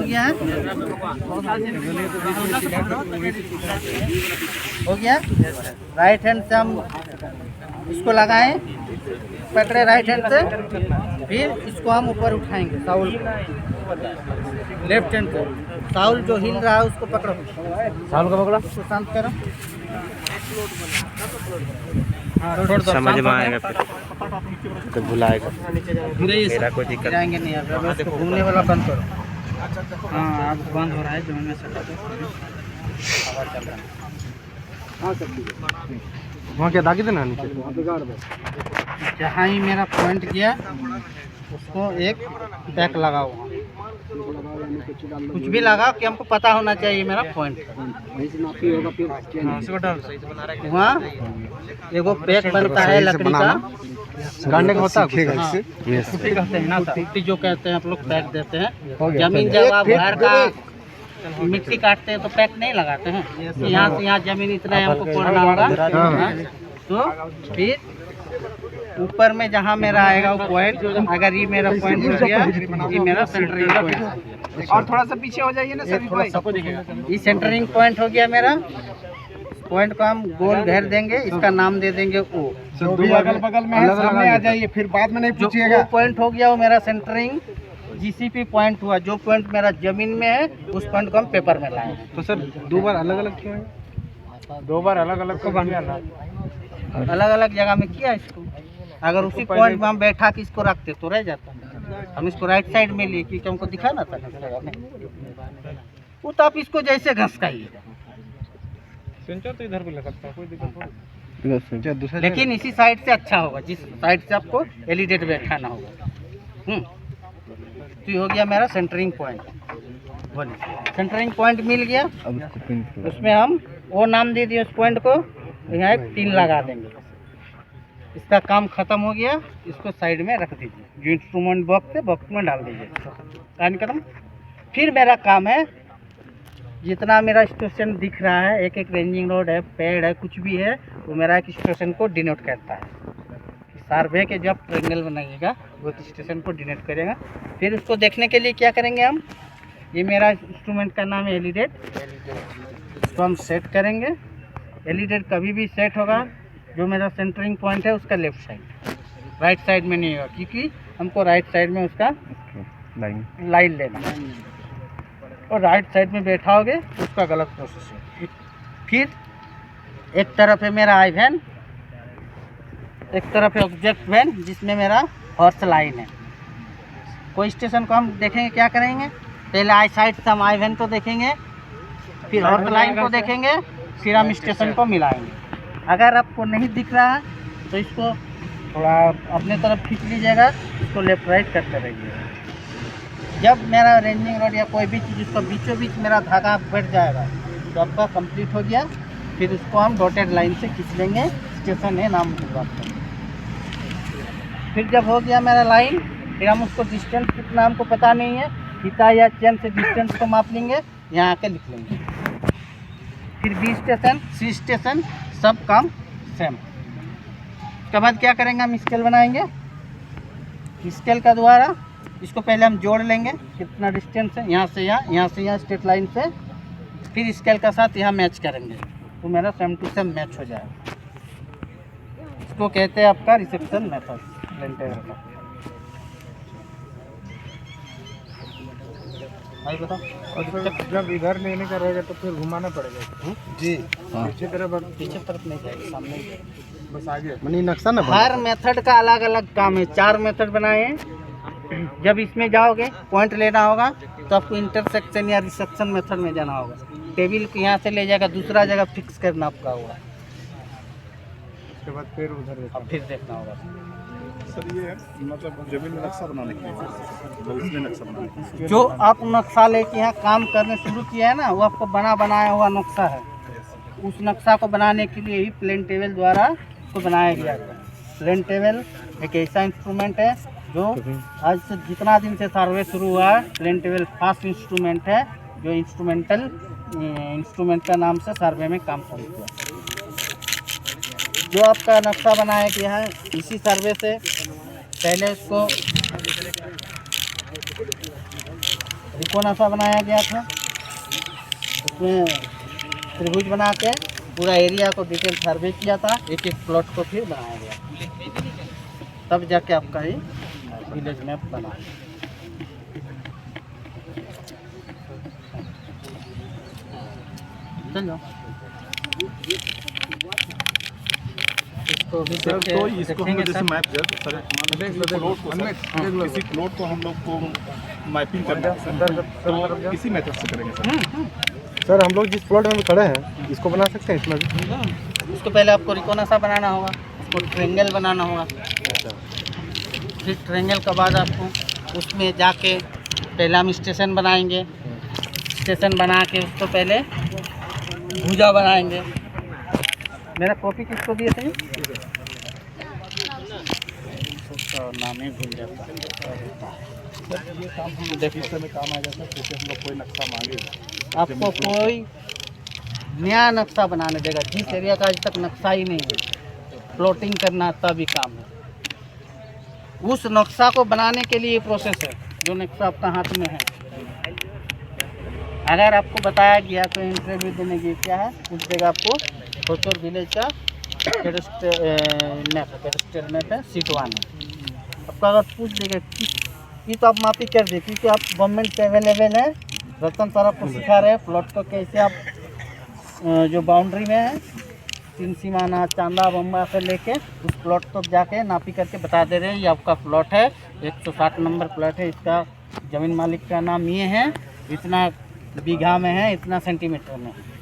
गया है, हो गया। राइट हैंड से हम इसको लगाएं, पकड़े राइट हैंड से, फिर इसको हम ऊपर उठाएंगे साउल को, लेफ्ट हैंड से। साउल जो हिल रहा है उसको पकड़ो, साउल को पकड़ो, उसको शांत करो। समझ में आएगा तो भुलाएगा, मेरा कोई दिक्कत जाएंगे नहीं। अब इसको घूमने वाला बंद करो। हाँ अब बंद हो रहा है, जमीन में सटा हवा चल रहा है। हाँ सब ठीक है। वहाँ क्या दागी देना नीचे, जहाँ ही मेरा पॉइंट गया उसको एक टैक लगाओ, कुछ भी लगाओ कि हमको पता होना चाहिए मेरा पॉइंट। वहाँ एगो पैक बनता है लकड़ी का, गाड़ने का होता है पुट्टी कहते हैं ना, पुट्टी जो कहते हैं आप लोग पैक देते हैं। जमीन जब आप घर का मिट्टी काटते हैं तो पैक नहीं लगाते हैं, यहाँ से यहाँ जमीन इतना हमको कोड़ना होगा। तो फिर ऊपर में जहाँ मेरा आएगा वो पॉइंट, अगर ये मेरा पॉइंट हो गया, ये मेरा सेंटरिंग पॉइंट है। और थोड़ा सा पीछे हो जाइए ना सर, थोड़ा सा ये सेंटरिंग पॉइंट हो गया मेरा। पॉइंट को हम गोल घेर देंगे, इसका नाम दे देंगे ओ। जो भी अगल बगल में है सामने आ जाइए, फिर बाद में नहीं पूछिएगा। जो पॉइंट हो गया वो मेरा सेंटरिंग जीसीपी पॉइंट हुआ। जो पॉइंट मेरा जमीन में है उस पॉइंट को हम पेपर में लाए। तो सर दो बार अलग अलग क्यों है? दो बार अलग अलग को बन गया, अलग अलग जगह में किया इसको। अगर उसी पॉइंट में हम बैठा के इसको रखते तो रह जाता। हम इसको राइट साइड में लिए क्योंकि हमको दिखाना था वो। तो आप इसको जैसे घसकाइए, सेंटर तो इधर भी लग सकता है, कोई दिक्कत नहीं। लेकिन इसी साइड से अच्छा होगा, जिस साइड से आपको एलिडेट बैठाना होगा। तो ये हो गया मेरा सेंटरिंग पॉइंट। बोलिए सेंटरिंग पॉइंट मिल गया। उसमें हम वो नाम दे दिए उस पॉइंट को, यहाँ एक पिन लगा देंगे। इसका काम खत्म हो गया, इसको साइड में रख दीजिए। जो इंस्ट्रूमेंट बॉक्स है बॉक्स में डाल दीजिए, कार्यक्रम। फिर मेरा काम है, जितना मेरा स्टेशन दिख रहा है, एक एक रेंजिंग रोड है, पेड़ है, कुछ भी है, वो मेरा एक स्टेशन को डिनोट करता है। सर्वे के जब ट्रायंगल बनाइएगा वो स्टेशन को डिनोट करेगा। फिर उसको देखने के लिए क्या करेंगे हम, ये मेरा इंस्ट्रूमेंट का नाम है एलिडेट, इसको हम सेट करेंगे। एलिडेट कभी भी सेट होगा जो मेरा सेंटरिंग पॉइंट है उसका लेफ्ट साइड, राइट साइड में नहीं होगा, क्योंकि हमको राइट साइड में उसका लाइन लेना है। और राइट साइड में बैठाओगे तो उसका गलत प्रोसेस है। फिर एक तरफ है मेरा आई वैन, एक तरफ है ऑब्जेक्ट वैन जिसमें मेरा हॉर्स लाइन है। कोई स्टेशन को हम देखेंगे क्या करेंगे, पहले आई साइड से हम आई वैन को देखेंगे, फिर हॉर्स लाइन को देखेंगे, फिर हम स्टेशन को मिलाएंगे। अगर आपको नहीं दिख रहा है तो इसको थोड़ा अपने तरफ खींच लीजिएगा, इसको लेफ्ट राइट करते रहिए। जब मेरा रेंजिंग रोड या कोई भी चीज़ उसको बीचों बीच मेरा धागा बैठ जाएगा तो आपका कंप्लीट हो गया। फिर उसको हम डॉटेड लाइन से खींच लेंगे, स्टेशन है नाम की बात करें। फिर जब हो गया मेरा लाइन, फिर हम उसको डिस्टेंस कितना हमको पता नहीं है, फीता या चेन से डिस्टेंस को माप लेंगे, यहाँ आके लिख लेंगे। फिर बी स्टेशन, सी स्टेशन, सब काम सेम। उसके बाद क्या करेंगे, हम स्केल बनाएंगे। स्केल का द्वारा इसको पहले हम जोड़ लेंगे, कितना डिस्टेंस है यहाँ से यहाँ, यहाँ से यहाँ स्ट्रेट लाइन से। फिर स्केल का साथ यहाँ मैच करेंगे तो मेरा सेम टू सेम मैच हो जाएगा। इसको कहते हैं आपका रिसेप्शन मेथड लेंटेल का। भाई बताओ। और जब इधर लेने का रहेगा तो फिर घुमाना पड़ेगा जी, पीछे तरफ नहीं जाएगा, सामने ही बस आगे। मनी नक्शा ना हर मेथड का अलग अलग काम है। 4 मेथड बनाए हैं। जब इसमें जाओगे पॉइंट लेना होगा तो आपको इंटरसेक्शन या रिसेप्शन मेथड में जाना होगा। टेबल को यहाँ से ले जाएगा, दूसरा जगह फिक्स करना आपका होगा, उसके बाद फिर उधर अब फिर देखना होगा। सर ये मतलब जमीन में नक्शा बनाने के लिए, नक्शा बनाने जो आप नक्शा लेके यहाँ काम करने शुरू किया है ना, वो आपको बनाया हुआ नक्शा है। उस नक्शा को बनाने के लिए ही प्लेन टेबल द्वारा उसको बनाया गया है। प्लेन टेबल एक ऐसा इंस्ट्रूमेंट है जो आज से जितना दिन से सर्वे शुरू हुआ है, प्लेन टेबल फास्ट इंस्ट्रूमेंट है जो इंस्ट्रूमेंट का नाम से सर्वे में काम शुरू हुआ। जो आपका नक्शा बनाया गया है इसी सर्वे से पहले उसको त्रिकोण सा बनाया गया था, उसमें त्रिभुज बना के पूरा एरिया को डिटेल सर्वे किया था, एक एक प्लॉट को फिर बनाया गया, तब जाके आपका ये विलेज मैप बना। चलो इसको भी सर देखे- तो इसको हम देखेंगे जैसे सर। मैप सर किसी प्लॉट को हम लोग को मैपिंग करना है सर, तो किसी मेथड से करेंगे सर। सर हम लोग जिस प्लॉट में खड़े हैं इसको बना सकते हैं इसमें भी? उसको पहले आपको रिकोना सा बनाना होगा, उसको ट्रेंगल बनाना होगा, फिर ट्रेंगल के बाद आपको उसमें जाके पहले हम स्टेशन बनाएंगे, स्टेशन बना के उसको पहले भुजा बनाएंगे। मेरा कॉपी किसको दिए थे? उसका नाम ही भूल जाता है। ये काम हम देखिए समय काम आ जाता है, जैसे हम लोग कोई नक्शा मांगे आपको कोई नया नक्शा बनाने देगा, जिस एरिया का आज तक नक्शा ही नहीं है, प्लॉटिंग करना तभी काम है। उस नक्शा को बनाने के लिए प्रोसेस है, जो नक्शा आपका हाथ में है। अगर आपको बताया गया तो इंटरव्यू देने की क्या है, उस जगह आपको होचोर विलेज का कैडेस्ट्रियल मैप है, सीट 1 है। आपको अगर पूछ देगा कि तो आप मापी कर दे, क्योंकि आप गवर्नमेंट पे अवेलेबल है। रतन सर आपको सिखा रहे हैं प्लॉट को कैसे आप जो बाउंड्री में है, तीन सीमाना चांदा बम्बा से लेके उस प्लॉट तक जाके नापी करके बता दे रहे हैं ये आपका प्लॉट है, 160 नंबर प्लॉट है, इसका ज़मीन मालिक का नाम ये है, इतना बीघा में है, इतना सेंटीमीटर में है।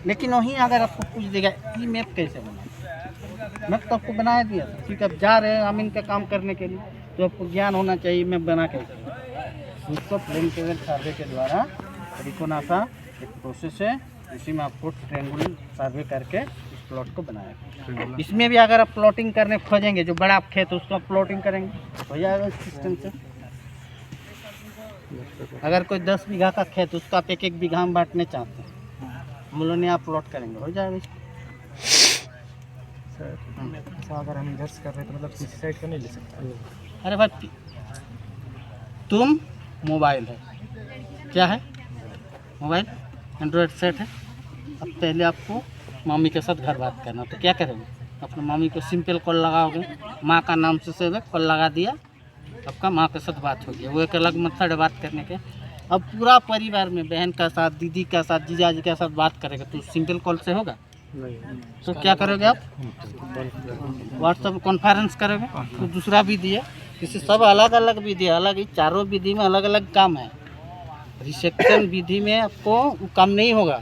लेकिन वहीं अगर आपको पूछ देगा ई मैप कैसे बना, मैप तो आपको बनाया दिया था, क्योंकि आप जा रहे हैं अमीन का काम करने के लिए, तो आपको ज्ञान होना चाहिए मैप बना कैसे। उसको प्लेन टेबल सर्वे के द्वारा त्रिकोणा सा एक प्रोसेस है, इसी में आपको ट्रायंगुलर सर्वे करके इस प्लॉट को बनाया। इसमें भी अगर आप प्लॉटिंग करने खोजेंगे, जो बड़ा खेत उसको आप प्लॉटिंग करेंगे हो जाएगा इस सिस्टम से। अगर कोई 10 बीघा का खेत उसका आप 1-1 बीघा में बांटने चाहते हैं, हम लोगों ने आप प्लॉट करेंगे हो जाएगा। सर अगर हम इधर से कर रहे हैं तो मतलब किसी साइड का नहीं ले सकते? अरे भाई तुम मोबाइल है, क्या है मोबाइल एंड्रॉयड सेट है। अब पहले आपको मम्मी के साथ घर बात करना, तो क्या करोगे, अपने मम्मी को सिंपल कॉल लगाओगे, माँ का नाम से कॉल लगा दिया, आपका माँ के साथ बात होगी, वो एक अलग मेथड है बात करने के। अब पूरा परिवार में बहन का साथ, दीदी का साथ, जीजाजी के साथ बात करेगा तो सिंपल कॉल से होगा? तो क्या करोगे आप, व्हाट्सएप कॉन्फ्रेंस करोगे। तो दूसरा विधि है, इसे सब अलग अलग विधि है, अलग ही चारों विधि में अलग अलग काम है। रिसेप्शन विधि में आपको वो काम नहीं होगा,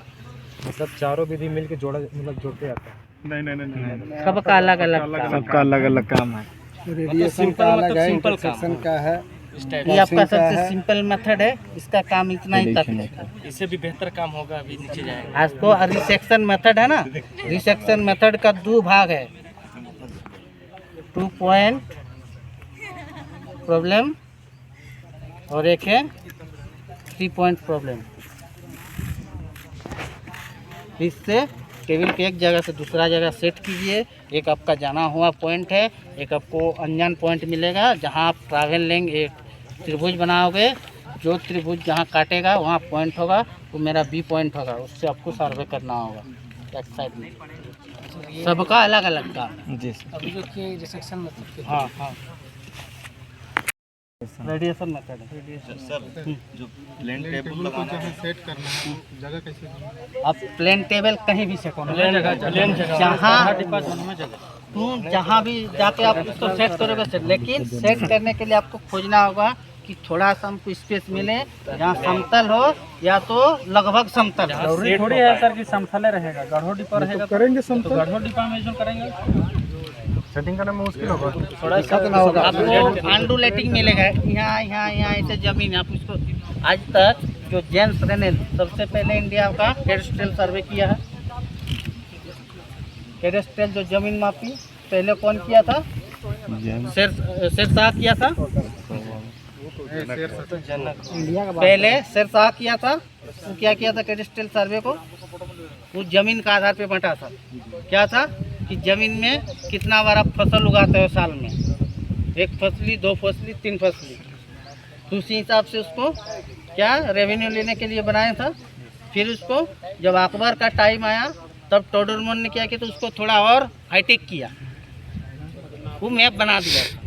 मतलब चारों विधि मिल के जोड़ा मतलब जोड़ते जाता है? नहीं सबका अलग अलग काम। सबका अलग अलग काम है। रेडिएशन का अलग है, इंटरसेक्शन का है, ये आपका सबसे सिंपल मेथड है, इसका काम इतना ही तक है। इससे भी बेहतर काम होगा, अभी नीचे जाएगा। आज तो रिसेक्शन मेथड है ना, रिसेक्शन मेथड का 2 भाग है, 2 पॉइंट प्रॉब्लम और एक है 3 पॉइंट प्रॉब्लम। इससे टेबल के एक जगह से दूसरा जगह सेट कीजिए, एक आपका जाना हुआ पॉइंट है, एक आपको अनजान पॉइंट मिलेगा, जहां आप ट्रैवल लेंगे, एक त्रिभुज बनाओगे, जो त्रिभुज जहां काटेगा वहां पॉइंट होगा, वो मेरा बी पॉइंट होगा, उससे आपको सर्वे करना होगा बैक साइड में। सबका अलग अलग काम जी अभी जो कि रिसेक्शन मेथड। हाँ हाँ, रेडिएशन मेथड है। सर जो प्लेन टेबल लगाना है सेट करना है, जगह कैसे आप प्लेन टेबल कहीं भी सेट जहाँ भी जाके आप उसको सेट करोगे सेट, लेकिन सेट करने के लिए आपको खोजना होगा कि थोड़ा सा हमको स्पेस मिले जहाँ समतल हो या तो लगभग समतल हो। जरूरी थोड़ी है सर कि समतल रहेगा, गढ़ो डिपा रहेगा करेंगे समतल। गढ़ो डिपा में जो करेंगे सेटिंग करने में मुश्किल होगा, थोड़ा सा होगा, आपको अंडुलेटिंग मिलेगा, यहाँ यहाँ यहाँ ऐसे जमीन। आप उसको आज तक जो जेम्स रेनेल सबसे पहले इंडिया का कैडेस्ट्रियल सर्वे किया है, कैडेस्ट्रियल जो जमीन मापी पहले कौन किया था, शेरशाह किया था, पहले शेरशाह किया था। वो क्या किया था, कैडेस्ट्रियल सर्वे को उस जमीन का आधार पे बांटा था। क्या था कि जमीन में कितना बार आप फसल उगाते हो साल में, 1 फसली, 2 फसली, 3 फसली। तो उसी हिसाब से उसको क्या रेवेन्यू लेने के लिए बनाया था। फिर उसको जब अकबर का टाइम आया तब टोडरमल ने क्या किया, तो उसको थोड़ा और हाईटेक किया। वो मैप बना दिया था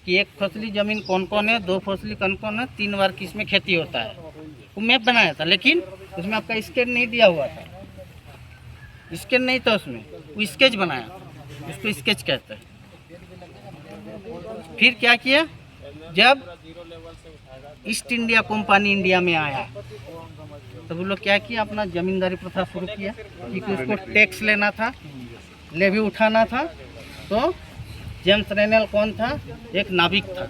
कि एक फसली ज़मीन कौन कौन है, 2 फसली कौन कौन है, 3 बार किस में खेती होता है। वो मैप बनाया था, लेकिन उसमें आपका स्केच नहीं दिया हुआ था। स्केच नहीं था उसमें, वो स्केच बनाया, उसको स्केच कहते हैं। फिर क्या किया, जब ईस्ट इंडिया कंपनी इंडिया में आया तो वो लोग क्या किया, अपना जमींदारी प्रथा शुरू किया, क्योंकि उसको टैक्स लेना था, लेवी उठाना था। तो जेम्स रेनेल कौन था, एक नाविक था,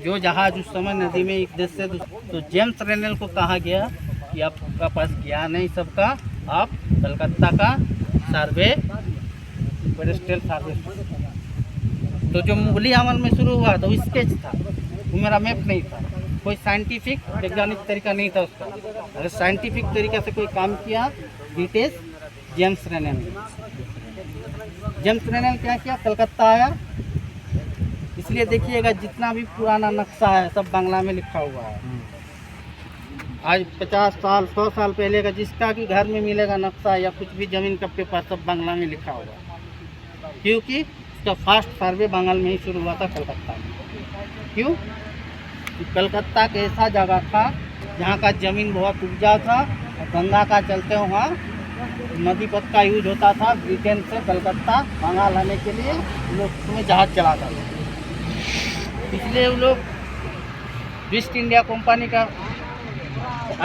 जो जहाज उस समय नदी में एक देश से तो जेम्स रेनेल को कहा गया कि आपका पास ज्ञान है सबका, आप कलकत्ता का सर्वे पेरिस्टल सर्वे। तो जो मुगली अमल में शुरू हुआ तो स्केच था, वो मेरा मैप नहीं था, कोई साइंटिफिक वैज्ञानिक तरीका नहीं था उसका। अगर साइंटिफिक तरीके से कोई काम किया, ब्रिटिश जेम्स रेनेल ने। जेम्स रेनेल क्या किया, कलकत्ता आया। इसलिए देखिएगा जितना भी पुराना नक्शा है सब बांग्ला में लिखा हुआ है। आज 50 साल 100 साल पहले का जिसका भी घर में मिलेगा नक्शा या कुछ भी ज़मीन का पेपर सब बांग्ला में लिखा हुआ है, क्योंकि उसका फर्स्ट सर्वे बंगाल में ही शुरू हुआ था, कलकत्ता में। क्यों? कलकत्ता एक ऐसा जगह था जहाँ का ज़मीन बहुत उपजाऊ था और गंगा का चलते वहाँ नदी पथ का यूज होता था। ब्रिटेन से कलकत्ता बंगाल आने के लिए लोग उसमें जहाज चलाता था। इसलिए वो लोग ईस्ट इंडिया कंपनी का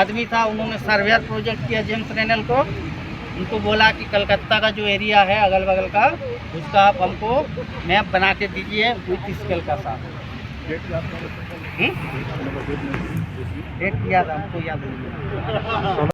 आदमी था, उन्होंने सर्वेयर प्रोजेक्ट किया जेम्स रेनेल को। उनको बोला कि कलकत्ता का जो एरिया है अगल बगल का, उसका आप हमको मैप बना के दीजिए विथ स्केल का साथ। डेट याद हमको याद नहीं है।